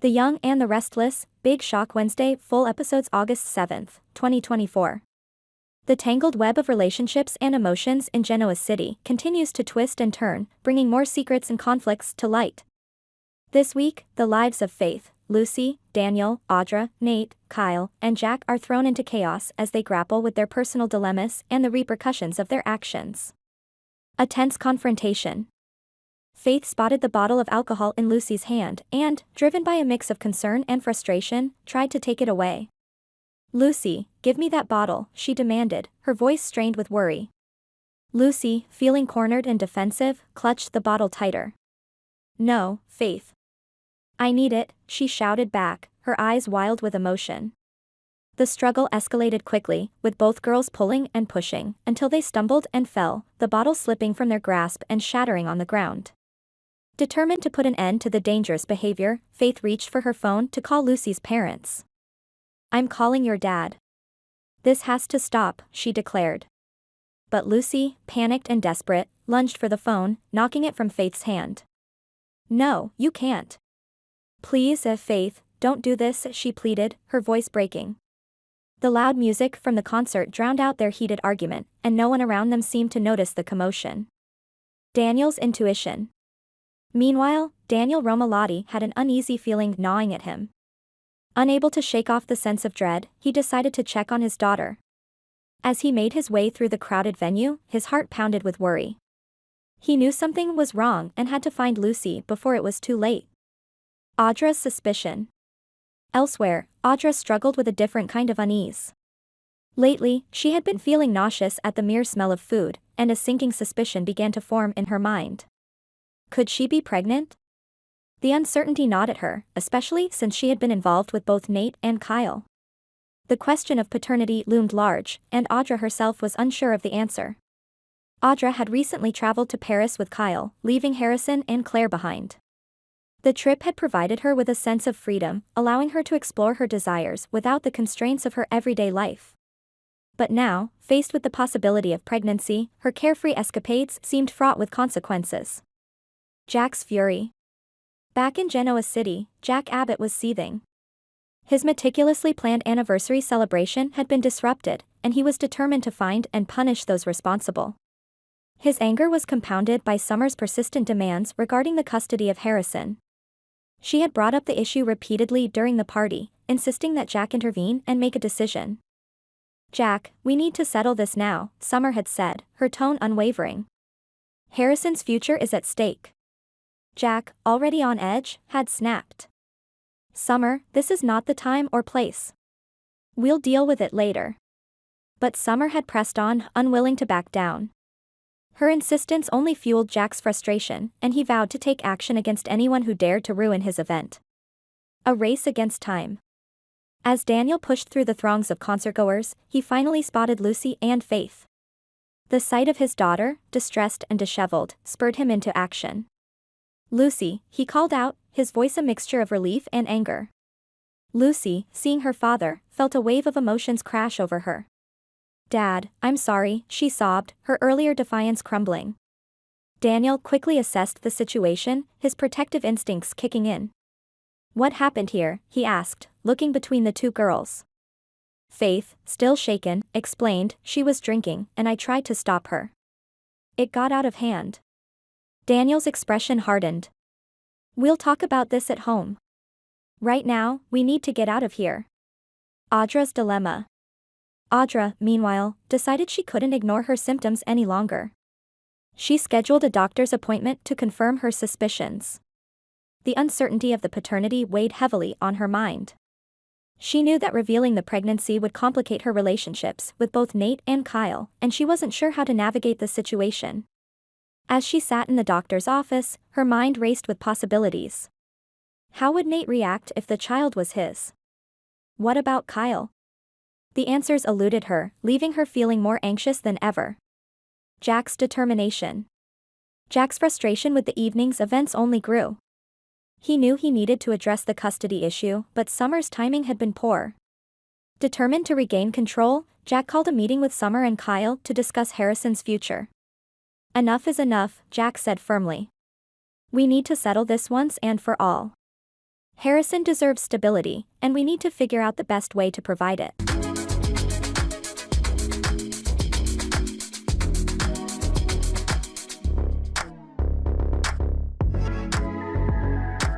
The Young and the Restless, Big Shock Wednesday, full episodes August 7th, 2024. The tangled web of relationships and emotions in Genoa City continues to twist and turn, bringing more secrets and conflicts to light. This week, the lives of Faith, Lucy, Daniel, Audra, Nate, Kyle, and Jack are thrown into chaos as they grapple with their personal dilemmas and the repercussions of their actions. A tense confrontation. Faith spotted the bottle of alcohol in Lucy's hand and, driven by a mix of concern and frustration, tried to take it away. "Lucy, give me that bottle," she demanded, her voice strained with worry. Lucy, feeling cornered and defensive, clutched the bottle tighter. "No, Faith. I need it," she shouted back, her eyes wild with emotion. The struggle escalated quickly, with both girls pulling and pushing, until they stumbled and fell, the bottle slipping from their grasp and shattering on the ground. Determined to put an end to the dangerous behavior, Faith reached for her phone to call Lucy's parents. "I'm calling your dad. This has to stop," she declared. But Lucy, panicked and desperate, lunged for the phone, knocking it from Faith's hand. "No, you can't. Please, Faith, don't do this," she pleaded, her voice breaking. The loud music from the concert drowned out their heated argument, and no one around them seemed to notice the commotion. Daniel's intuition. Meanwhile, Daniel Romalotti had an uneasy feeling gnawing at him. Unable to shake off the sense of dread, he decided to check on his daughter. As he made his way through the crowded venue, his heart pounded with worry. He knew something was wrong and had to find Lucy before it was too late. Audra's suspicion. Elsewhere, Audra struggled with a different kind of unease. Lately, she had been feeling nauseous at the mere smell of food, and a sinking suspicion began to form in her mind. Could she be pregnant? The uncertainty gnawed at her, especially since she had been involved with both Nate and Kyle. The question of paternity loomed large, and Audra herself was unsure of the answer. Audra had recently traveled to Paris with Kyle, leaving Harrison and Claire behind. The trip had provided her with a sense of freedom, allowing her to explore her desires without the constraints of her everyday life. But now, faced with the possibility of pregnancy, her carefree escapades seemed fraught with consequences. Jack's fury. Back in Genoa City, Jack Abbott was seething. His meticulously planned anniversary celebration had been disrupted, and he was determined to find and punish those responsible. His anger was compounded by Summer's persistent demands regarding the custody of Harrison. She had brought up the issue repeatedly during the party, insisting that Jack intervene and make a decision. "Jack, we need to settle this now," Summer had said, her tone unwavering. "Harrison's future is at stake." Jack, already on edge, had snapped. "Summer, this is not the time or place. We'll deal with it later." But Summer had pressed on, unwilling to back down. Her insistence only fueled Jack's frustration, and he vowed to take action against anyone who dared to ruin his event. A race against time. As Daniel pushed through the throngs of concertgoers, he finally spotted Lucy and Faith. The sight of his daughter, distressed and disheveled, spurred him into action. "Lucy," he called out, his voice a mixture of relief and anger. Lucy, seeing her father, felt a wave of emotions crash over her. "Dad, I'm sorry," she sobbed, her earlier defiance crumbling. Daniel quickly assessed the situation, his protective instincts kicking in. "What happened here?" he asked, looking between the two girls. Faith, still shaken, explained, "She was drinking, and I tried to stop her. It got out of hand." Daniel's expression hardened. "We'll talk about this at home. Right now, we need to get out of here." Audra's dilemma. Audra, meanwhile, decided she couldn't ignore her symptoms any longer. She scheduled a doctor's appointment to confirm her suspicions. The uncertainty of the paternity weighed heavily on her mind. She knew that revealing the pregnancy would complicate her relationships with both Nate and Kyle, and she wasn't sure how to navigate the situation. As she sat in the doctor's office, her mind raced with possibilities. How would Nate react if the child was his? What about Kyle? The answers eluded her, leaving her feeling more anxious than ever. Jack's determination. Jack's frustration with the evening's events only grew. He knew he needed to address the custody issue, but Summer's timing had been poor. Determined to regain control, Jack called a meeting with Summer and Kyle to discuss Harrison's future. "Enough is enough," Jack said firmly. "We need to settle this once and for all." Harrison deserves stability, and we need to figure out the best way to provide it.